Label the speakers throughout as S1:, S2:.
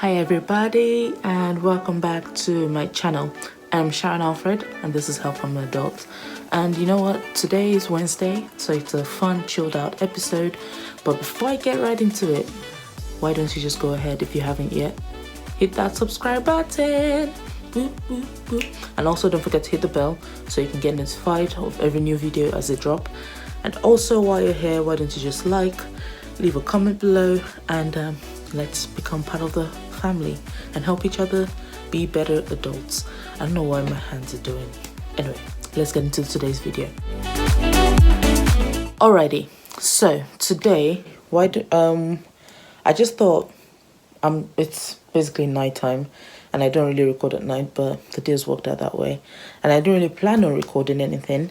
S1: Hi everybody and welcome back to my channel. I'm Sharon Alfred and this is Help from Adults. And you know what? Today is Wednesday, so it's a fun chilled out episode. But before I get right into it, why don't you just go ahead, if you haven't yet, hit that subscribe button. Boop, boop, boop. And also don't forget to hit the bell so you can get notified of every new video as they drop. And also while you're here, why don't you just leave a comment below, and let's become part of the family and help each other be better adults. I don't know why my hands are doing. Anyway, let's get into today's video. Alrighty, so today, I just thought it's basically nighttime and I don't really record at night, but the days worked out that way. And I didn't really plan on recording anything,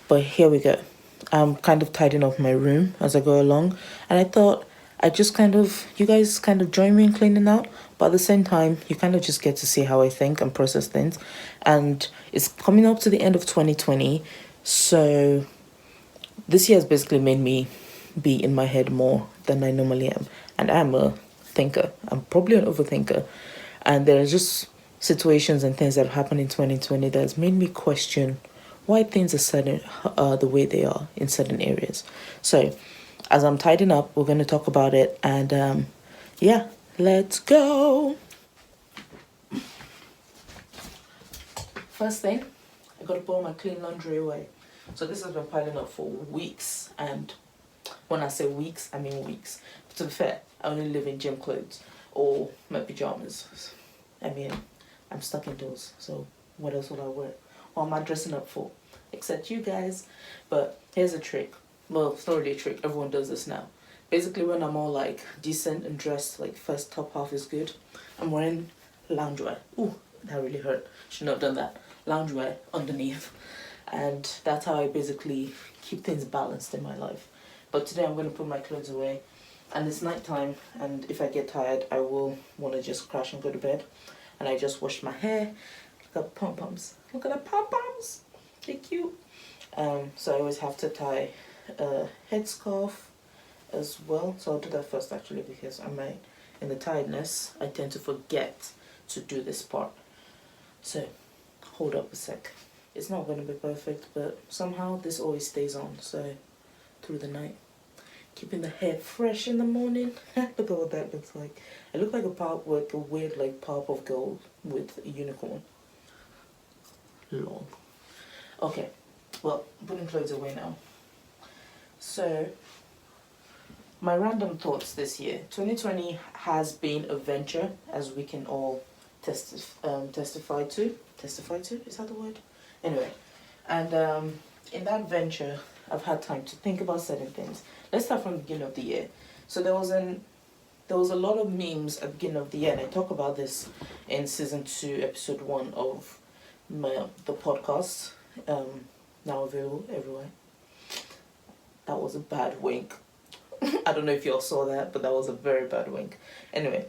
S1: but here we go. I'm kind of tidying up my room as I go along, and I thought you guys kind of join me in cleaning out, but at the same time, you kind of just get to see how I think and process things. And it's coming up to the end of 2020, so this year has basically made me be in my head more than I normally am. And I'm a thinker. I'm probably an overthinker. And there are just situations and things that have happened in 2020 that has made me question why things are the way they are in certain areas. So as I'm tidying up, we're going to talk about it. And yeah, let's go. First thing, I got to put all my clean laundry away. So this has been piling up for weeks. And when I say weeks, I mean weeks. But to be fair, I only live in gym clothes or my pajamas. I mean, I'm stuck indoors. So what else would I wear? What am I dressing up for? Except you guys. But here's a trick. Well, it's not really a trick. Everyone does this now. Basically, when I'm all like decent and dressed, like first top half is good, I'm wearing loungewear. Ooh, that really hurt. Should not have done that. Loungewear underneath. And that's how I basically keep things balanced in my life. But today I'm going to put my clothes away. And it's nighttime, and if I get tired, I will want to just crash and go to bed. And I just washed my hair. Look at the pom-poms. Look at the pom-poms. They're cute. So I always have to tie a headscarf as well. So I'll do that first actually, because in the tiredness, I tend to forget to do this part. So hold up a sec. It's not going to be perfect, but somehow this always stays on. So through the night, keeping the hair fresh in the morning. Look at what that looks like. I look like a weird like Powerpuff Girl with a unicorn. Long. Okay, well, putting clothes away now. So, my random thoughts this year. 2020 has been a venture, as we can all testify to. Testify to? Is that the word? Anyway, and in that venture, I've had time to think about certain things. Let's start from the beginning of the year. So there was a lot of memes at the beginning of the year, and I talk about this in season 2, episode 1 of the podcast. Now available everywhere. That was a bad wink. I don't know if y'all saw that, but that was a very bad wink. Anyway,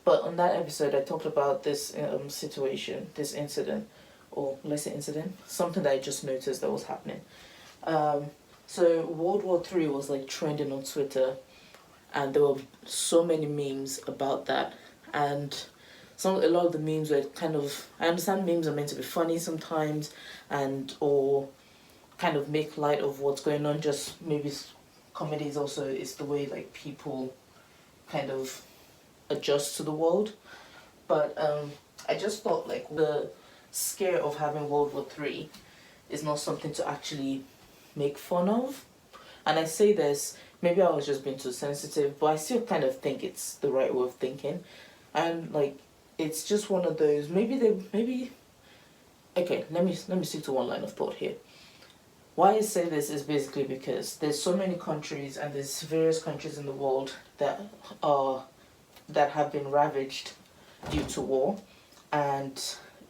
S1: but on that episode, I talked about this situation, this incident, or let's say incident, something that I just noticed that was happening. So World War III was like trending on Twitter, and there were so many memes about that, and a lot of the memes were kind of, I understand memes are meant to be funny sometimes, or kind of make light of what's going on. Just maybe comedies also is the way like people kind of adjust to the world. But I just thought like the scare of having World War III is not something to actually make fun of. And I say this, maybe I was just being too sensitive, but I still kind of think it's the right way of thinking. And like, it's just one of those, okay, let me stick to one line of thought here. Why I say this is basically because there's so many countries, and there's various countries in the world that have been ravaged due to war, and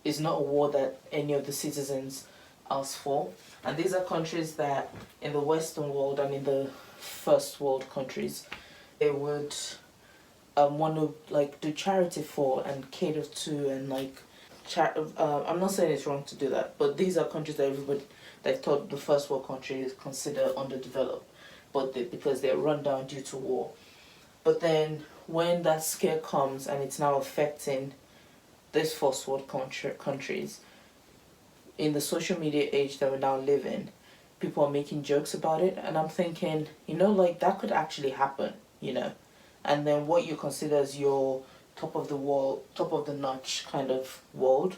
S1: it's not a war that any of the citizens asked for. And these are countries that in the Western world and in the first world countries, they would want to like do charity for and cater to, and like I'm not saying it's wrong to do that, but these are countries that everybody that thought the first world countries consider underdeveloped, but because they're run down due to war. But then when that scare comes and it's now affecting these first world countries, in the social media age that we now live in, people are making jokes about it, and I'm thinking, like that could actually happen, and then what you consider as your top of the wall, top of the notch kind of world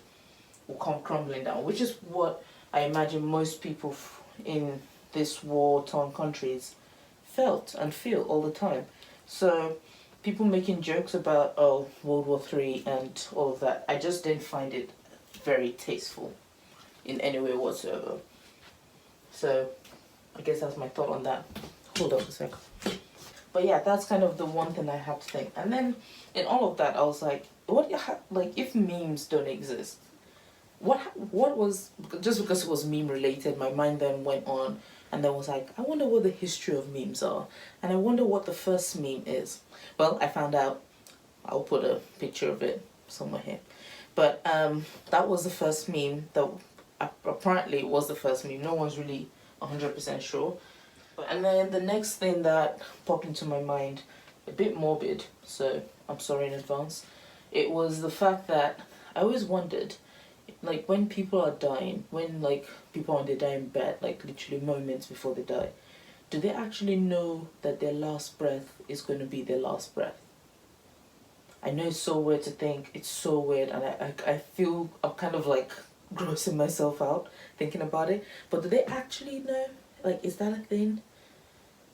S1: will come crumbling down, which is what I imagine most people in this war-torn countries felt and feel all the time. So people making jokes about World War III and all of that, I just didn't find it very tasteful in any way whatsoever. So I guess that's my thought on that. Hold up a sec. But yeah, that's kind of the one thing I have to think. And then in all of that, I was like, if memes don't exist, what was, just because it was meme related, my mind then went on and then was like, I wonder what the history of memes are, and I wonder what the first meme is. Well, I found out. I'll put a picture of it somewhere here. But that was the first meme that apparently it was the first meme. No one's really 100% sure. And then the next thing that popped into my mind, a bit morbid, so I'm sorry in advance, it was the fact that I always wondered, like when people are dying, when like people are on their dying bed, like literally moments before they die, do they actually know that their last breath is going to be their last breath? I know it's so weird to think, it's so weird, and I feel I'm kind of like grossing myself out thinking about it, but do they actually know? Like, is that a thing?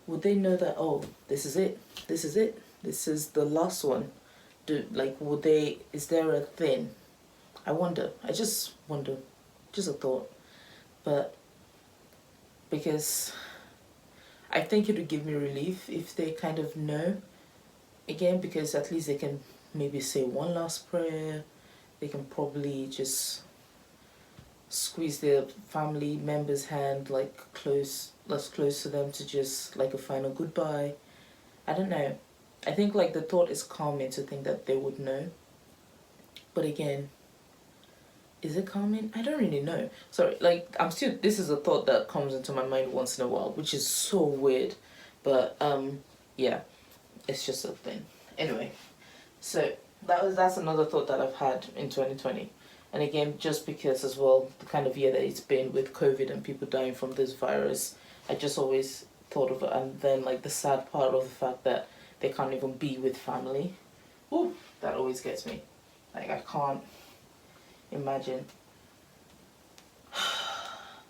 S1: Would they know that, oh, this is it, this is the last one? Would they, is there a thing? I wonder, just a thought. But because I think it would give me relief if they kind of know, again, because at least they can maybe say one last prayer, they can probably just squeeze their family member's hand like close to them to just like a final goodbye. I don't know. I think like the thought is calming to think that they would know. But again, is it calming? I don't really know. Sorry, like this is a thought that comes into my mind once in a while, which is so weird. But yeah, it's just a thing. Anyway, so that's another thought that I've had in 2020. And again, just because as well, the kind of year that it's been with COVID and people dying from this virus, I just always thought of it. And then like the sad part of the fact that they can't even be with family. Ooh, that always gets me. Like I can't imagine.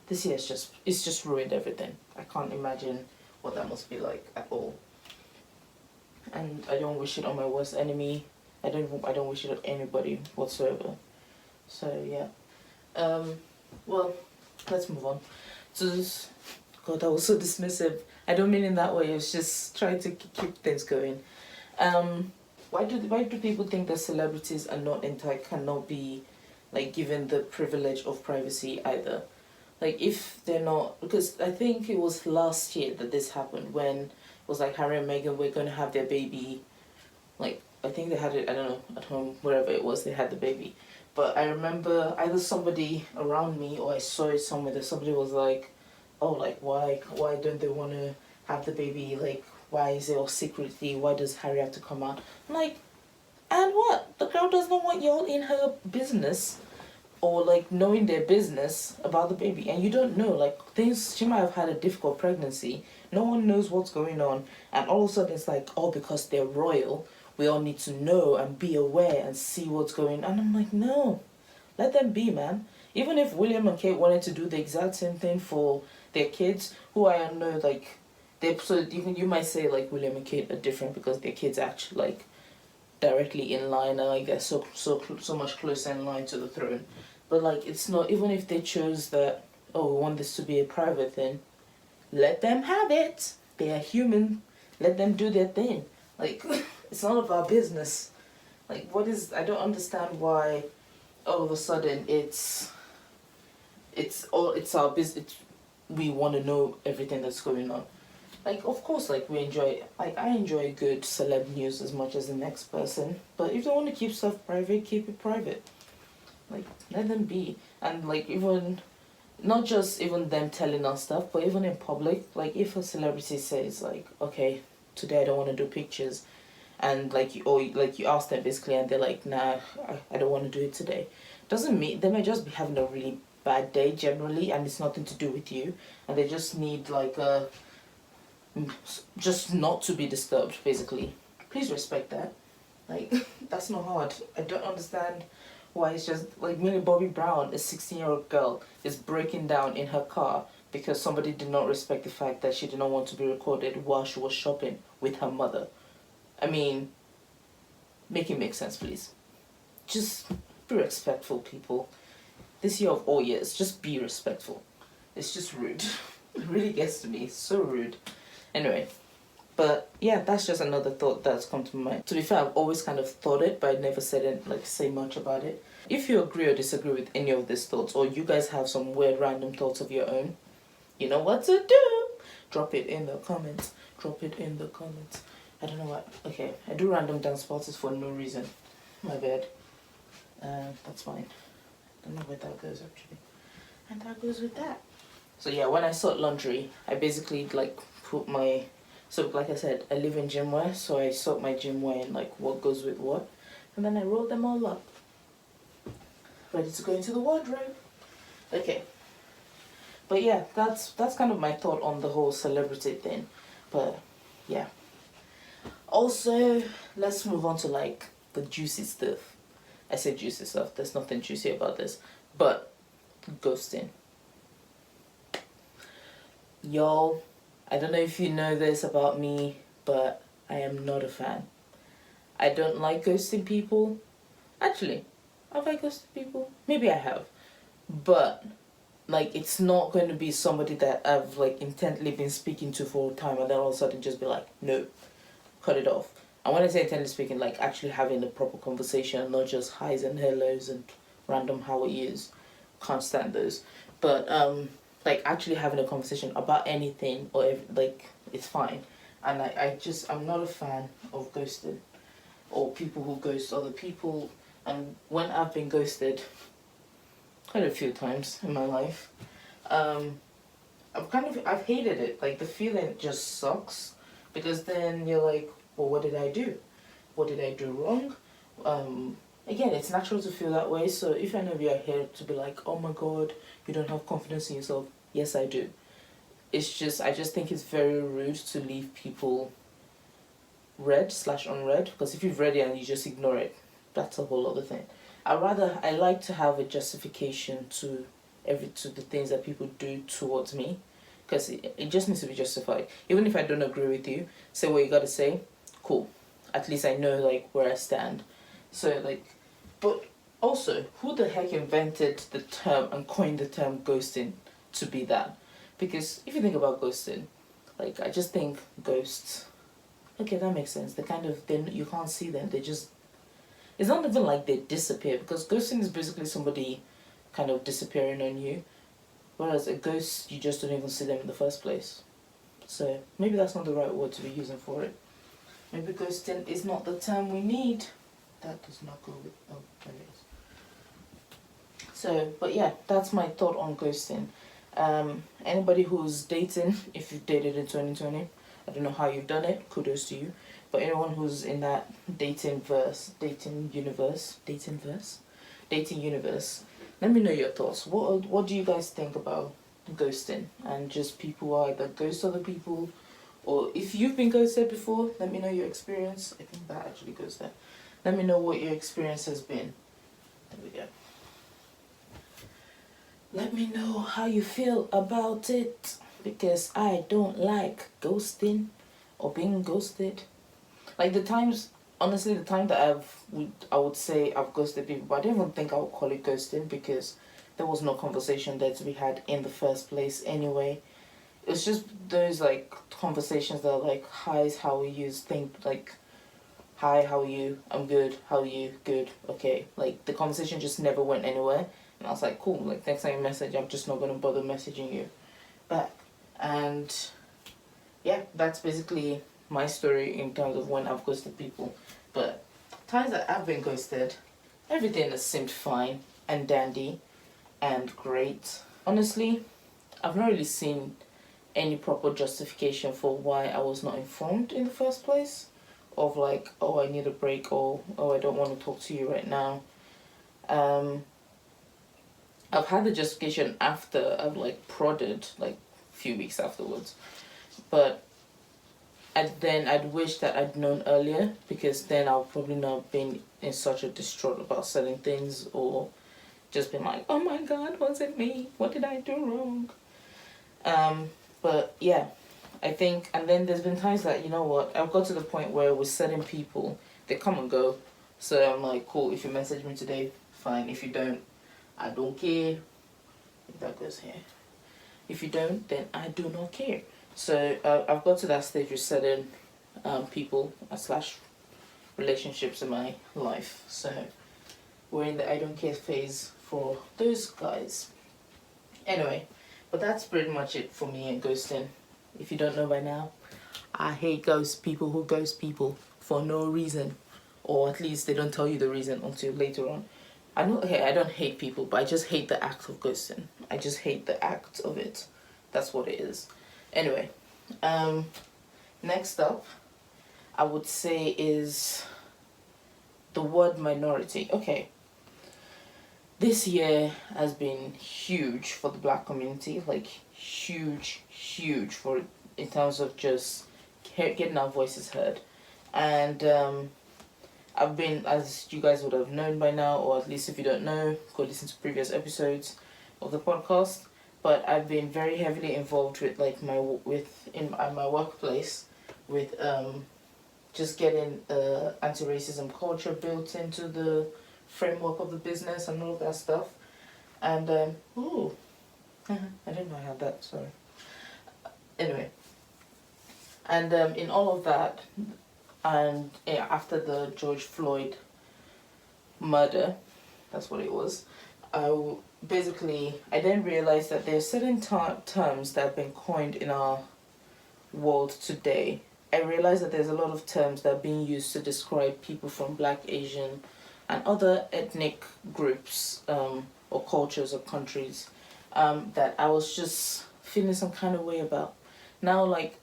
S1: This year it's just ruined everything. I can't imagine what that must be like at all. And I don't wish it on my worst enemy. I don't wish it on anybody whatsoever. So yeah, well, let's move on. God, that was so dismissive. I don't mean in that way. It's just trying to keep things going. Why do people think that celebrities are cannot be like given the privilege of privacy either? Like if they're not, because I think it was last year that this happened when it was like Harry and Meghan were going to have their baby. Like I think they had it, I don't know, at home, wherever it was, they had the baby. But I remember either somebody around me or I saw it somewhere that somebody was like, oh, like, why don't they want to have the baby? Like, why is it all secretly? Why does Harry have to come out? I'm like, and what? The girl does not want y'all in her business or, like, knowing their business about the baby. And you don't know, like, she might have had a difficult pregnancy. No one knows what's going on. And all of a sudden it's like, oh, because they're royal, we all need to know and be aware and see what's going on. And I'm like, no, let them be, man. Even if William and Kate wanted to do the exact same thing for their kids, who I know, like, so you might say, like, William and Kate are different because their kids actually, like, directly in line and, like, they're so much closer in line to the throne. But, like, it's not, even if they chose that, oh, we want this to be a private thing, let them have it. They are human. Let them do their thing. Like, it's none of our business. Like, I don't understand why all of a sudden it's our business. We want to know everything that's going on. Like, of course, like, I enjoy good celeb news as much as the next person. But if they want to keep stuff private, keep it private. Like, let them be. And, like, even, not just even them telling us stuff, but even in public, like, if a celebrity says, like, okay, today I don't want to do pictures, and like you ask them basically, and they're like, nah, I don't want to do it today, doesn't mean they might just be having a really bad day generally, and it's nothing to do with you, and they just need like a just not to be disturbed basically. Please respect that. Like, that's not hard. I don't understand why it's just like Millie Bobby Brown, a 16-year-old girl, is breaking down in her car because somebody did not respect the fact that she did not want to be recorded while she was shopping with her mother. I mean, make it make sense, please. Just be respectful, people. This year of all years, just be respectful. It's just rude. It really gets to me. It's so rude. Anyway, but yeah, that's just another thought that's come to mind. To be fair, I've always kind of thought it, but I never said it, like, say much about it. If you agree or disagree with any of these thoughts, or you guys have some weird random thoughts of your own, you know what to do. Drop it in the comments. Drop it in the comments. I don't know what. Okay, I do random dance parties for no reason. My bad. That's fine. I don't know where that goes actually. And that goes with that. So yeah, when I sort laundry, I basically like put my, so like I said, I live in gym wear, so I sort my gym wear and like what goes with what, and then I roll them all up, ready to go into the wardrobe. Okay. But yeah, that's kind of my thought on the whole celebrity thing. But yeah. Also, let's move on to like the juicy stuff. I say juicy stuff, there's nothing juicy about this. But ghosting. Y'all, I don't know if you know this about me, but I am not a fan. I don't like ghosting people. Actually, have I ghosted people? Maybe I have. But like, it's not going to be somebody that I've like intently been speaking to for a time and then all of a sudden just be like, no, cut it off. And when I say intently speaking, like actually having a proper conversation, not just highs and hellos and random how are yous. Can't stand those. But like actually having a conversation about anything or like it's fine. And I'm not a fan of ghosting or people who ghost other people. And when I've been ghosted quite a few times in my life, I've hated it. Like the feeling just sucks because then you're like, well, what did I do? What did I do wrong? Again, it's natural to feel that way. So if any of you are here to be like, oh my god, you don't have confidence in yourself, yes, I do. It's just, I just think it's very rude to leave people read/unread, because if you've read it and you just ignore it, that's a whole other thing. I like to have a justification to the things that people do towards me, because it just needs to be justified. Even if I don't agree with you, say what you gotta say, cool. At least I know like where I stand. So like, but also, who the heck invented the term and coined the term ghosting to be that? Because if you think about ghosting, like I just think ghosts. Okay, that makes sense. They kind of, you can't see them. They just, it's not even like they disappear, because ghosting is basically somebody kind of disappearing on you. Whereas a ghost, you just don't even see them in the first place. So maybe that's not the right word to be using for it. Maybe ghosting is not the term we need. That does not go with, oh, there it is. So, but yeah, that's my thought on ghosting. Anybody who's dating, if you've dated in 2020, I don't know how you've done it, kudos to you. But anyone who's in that dating universe, let me know your thoughts. What do you guys think about ghosting and just people who either ghost other people, or if you've been ghosted before, let me know your experience. I think that actually goes there. Let me know what your experience has been. There we go. Let me know how you feel about it, because I don't like ghosting or being ghosted. Like honestly, the time that I would say I've ghosted people, but I don't even think I would call it ghosting, because there was no conversation there to be had in the first place anyway. It's just those like conversations that are like, hi, how are you? Think like, hi, how are you? I'm good. How are you? Good. Okay. Like the conversation just never went anywhere. And I was like, cool, like next time you message, I'm just not going to bother messaging you back. And yeah, that's basically my story in terms of when I've ghosted people. But times that I've been ghosted, everything has seemed fine and dandy and great. Honestly, I've not really seen any proper justification for why I was not informed in the first place, of like, oh, I need a break, or oh, I don't want to talk to you right now. I've had the justification after I've like prodded like a few weeks afterwards, but I'd wish that I'd known earlier, because then I'll probably not been in such a distraught about certain things, or just been like, oh my god, was it me? What did I do wrong? But yeah, I think, and then there's been times that, you know what, I've got to the point where with certain people, they come and go. So I'm like, cool, if you message me today, fine. If you don't, I don't care. If that goes here. If you don't, then I do not care. So I've got to that stage with certain people slash relationships in my life. So we're in the I don't care phase for those guys. Anyway, but that's pretty much it for me and ghosting. If you don't know by now, I hate ghost people who ghost people for no reason, or at least they don't tell you the reason until later on. I don't hate people, but I just hate the act of ghosting. I just hate the act of it. That's what it is. Anyway, next up, I would say is the word minority. Okay. This year has been huge for the black community, like huge for in terms of just getting our voices heard. And I've been, as you guys would have known by now, or at least if you don't know, go listen to previous episodes of the podcast. But I've been very heavily involved with like in my workplace with just getting anti-racism culture built into the framework of the business and all that stuff. And ooh, I didn't know I had that. Sorry. Anyway, and in all of that, and after the George Floyd murder, that's what it was. I didn't realize that there's certain terms that have been coined in our world today. I realized that there's a lot of terms that are being used to describe people from Black, Asian, and other ethnic groups or cultures or countries that I was just feeling some kind of way about. Now, like,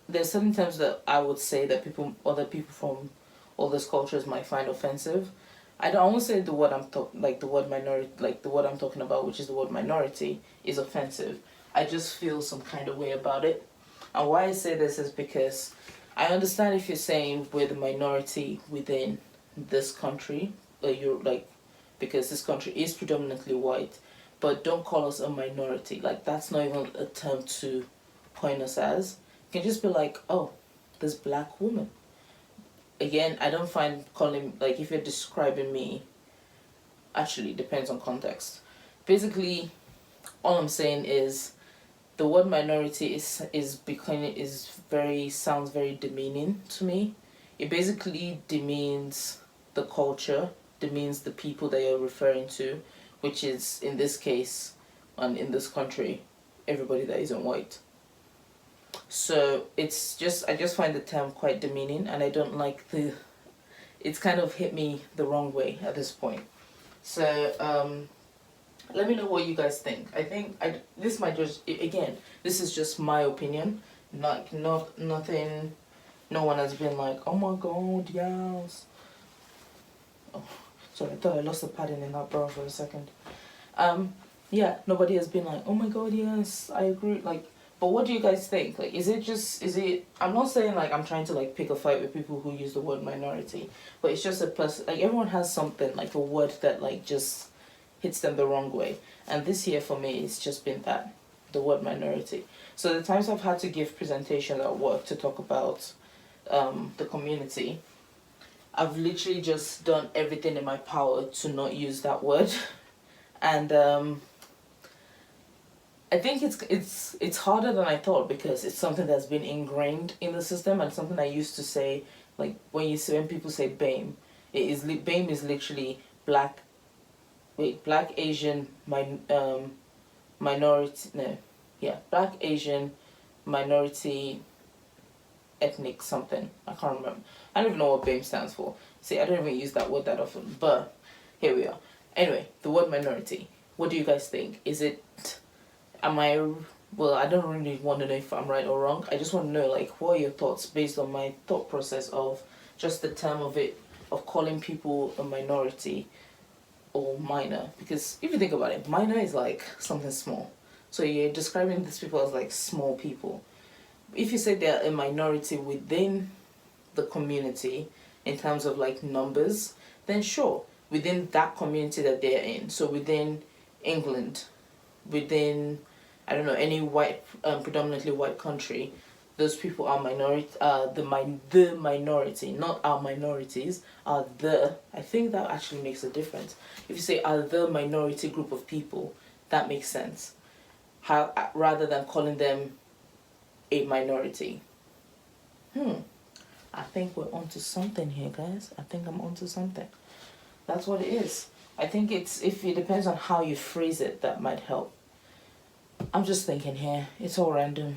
S1: there's certain terms that I would say that other people from all those cultures might find offensive. I won't say the word the word minority, like the word I'm talking about, which is the word minority, is offensive. I just feel some kind of way about it. And why I say this is because I understand if you're saying we're the minority within this country, because this country is predominantly white, but don't call us a minority. Like, that's not even a term to coin us as. You can just be like, oh, this black woman. Again, I don't find calling, like, if you're describing me, actually depends on context. Basically, all I'm saying is the word minority sounds very demeaning to me. It basically demeans the culture, demeans the people that you're referring to, which is, in this case, and in this country, everybody that isn't white. So I just find the term quite demeaning, and I don't like it's kind of hit me the wrong way at this point. So let me know what you guys think. I think this might just, again, this is just my opinion, nothing, no one has been like, oh my god, yes. Oh, sorry, I thought I lost the padding in that bra for a second. Yeah, nobody has been like, oh my god, yes, I agree, like. But what do you guys think? Like, I'm not saying like I'm trying to like pick a fight with people who use the word minority, but it's just like everyone has something, like a word that like just hits them the wrong way. And this year for me, it's just been the word minority. So the times I've had to give presentations at work to talk about the community, I've literally just done everything in my power to not use that word. And I think it's harder than I thought, because it's something that's been ingrained in the system, and something I used to say, like when people say BAME, BAME is literally Black, Asian, minority, no, yeah, Black, Asian, minority, ethnic something. I can't remember. I don't even know what BAME stands for. See, I don't even use that word that often, but here we are. Anyway, the word minority. What do you guys think? Well, I don't really want to know if I'm right or wrong. I just want to know, like, what are your thoughts based on my thought process of just the term of it, of calling people a minority or minor. Because if you think about it, minor is like something small. So you're describing these people as like small people. If you say they're a minority within the community in terms of like numbers, then sure, within that community that they're in. So within England, within, I don't know, any white, predominantly white country, those people are minority. The minority, not our minorities, are the. I think that actually makes a difference. If you say are the minority group of people, that makes sense. How rather than calling them a minority. I think we're onto something here, guys. I think I'm onto something. That's what it is. I think if it depends on how you phrase it, that might help. I'm just thinking here. It's all random.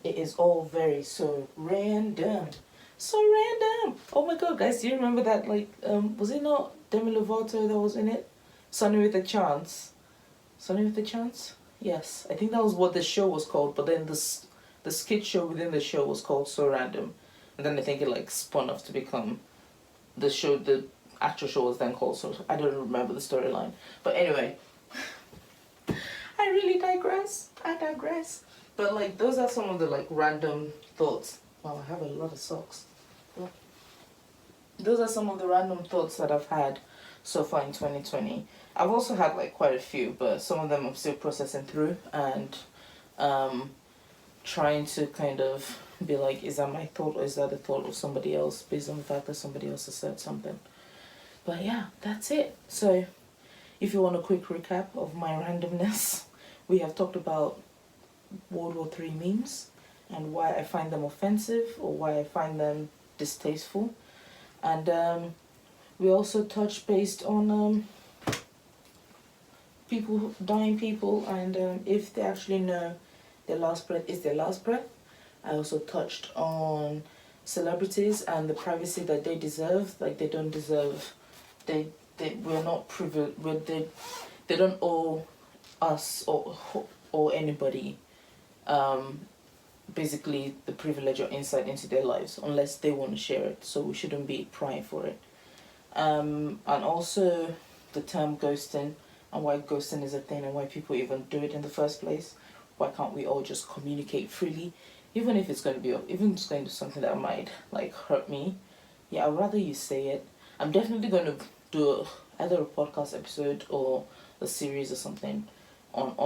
S1: It is all very so random. So random. Oh my god, guys, do you remember that, like, was it not Demi Lovato that was in it? Sunny with a Chance. Sunny with a Chance? Yes. I think that was what the show was called, but then the skit show within the show was called So Random. And then I think it like spun off to become the actual show was then called So. I don't remember the storyline. But anyway, I really digress. I digress. But like those are some of the like random thoughts. Wow, I have a lot of socks. Yeah. Those are some of the random thoughts that I've had so far in 2020. I've also had like quite a few, but some of them I'm still processing through and trying to kind of be like, is that my thought or is that the thought of somebody else based on the fact that somebody else has said something. But yeah, that's it. So if you want a quick recap of my randomness, we have talked about World War III memes and why I find them offensive or why I find them distasteful. And we also touched based on dying people and if they actually know their last breath is their last breath. I also touched on celebrities and the privacy that they deserve. Like they don't deserve, we're not privileged. They don't owe us or anybody basically the privilege or insight into their lives unless they want to share it. So we shouldn't be prying for it. And also the term ghosting and why ghosting is a thing and why people even do it in the first place. Why can't we all just communicate freely? Even if it's going to be, even if it's going to be something that might like hurt me, yeah, I'd rather you say it. I'm definitely going to do either a podcast episode or a series or something on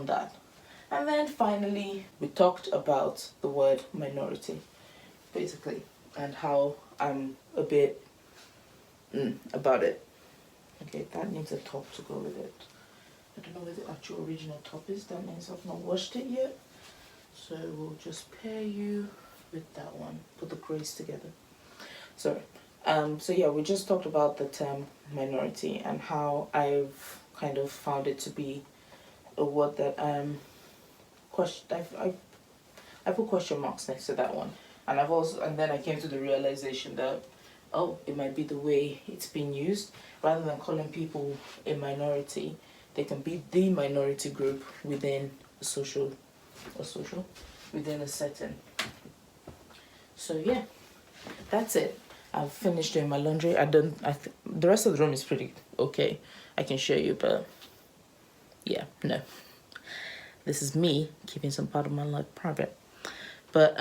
S1: that. And then finally, we talked about the word minority, basically, and how I'm a bit about it. Okay, that needs a top to go with it. I don't know where the actual original top is. That means I've not washed it yet. So we'll just pair you with that one. Put the grays together. So yeah, we just talked about the term minority and how I've kind of found it to be a word that I put question marks next to that one. And then I came to the realization that it might be the way it's being used. Rather than calling people a minority, they can be the minority group within within a setting. So yeah, that's it. I've finished doing my laundry. The rest of the room is pretty okay. I can show you, but yeah, no. This is me keeping some part of my life private. But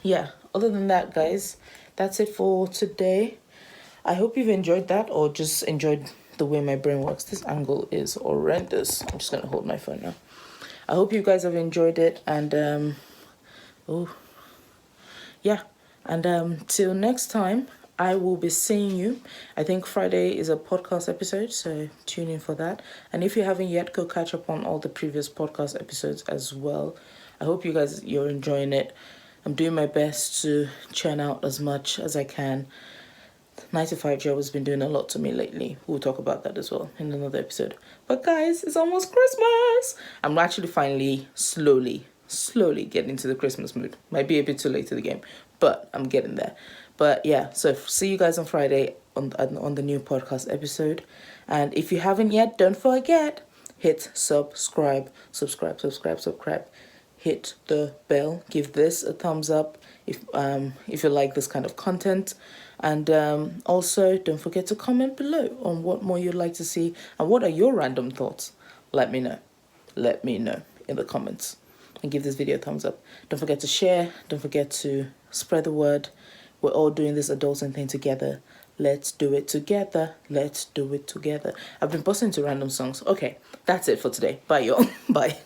S1: yeah, other than that, guys, that's it for today. I hope you've enjoyed that or just enjoyed the way my brain works. This angle is horrendous. I'm just going to hold my phone now. I hope you guys have enjoyed it and yeah, and till next time, I will be seeing you. I think Friday is a podcast episode, so tune in for that. And if you haven't yet, go catch up on all the previous podcast episodes as well. I hope you're enjoying it. I'm doing my best to churn out as much as I can. 9 to 5 job has been doing a lot to me lately. We'll talk about that as well in another episode. But guys, it's almost Christmas. I'm actually finally slowly getting into the Christmas mood. Might be a bit too late to the game, but I'm getting there. But yeah, so see you guys on Friday on the new podcast episode. And if you haven't yet, don't forget, hit subscribe. Hit the bell. Give this a thumbs up if you like this kind of content. And also don't forget to comment below on what more you'd like to see and what are your random thoughts. Let me know in the comments, and give this video a thumbs up. Don't forget to share, don't forget to spread the word. We're all doing this adulting thing together. Let's do it together. Let's do it together. I've been busting to random songs. Okay, that's it for today. Bye y'all. Bye.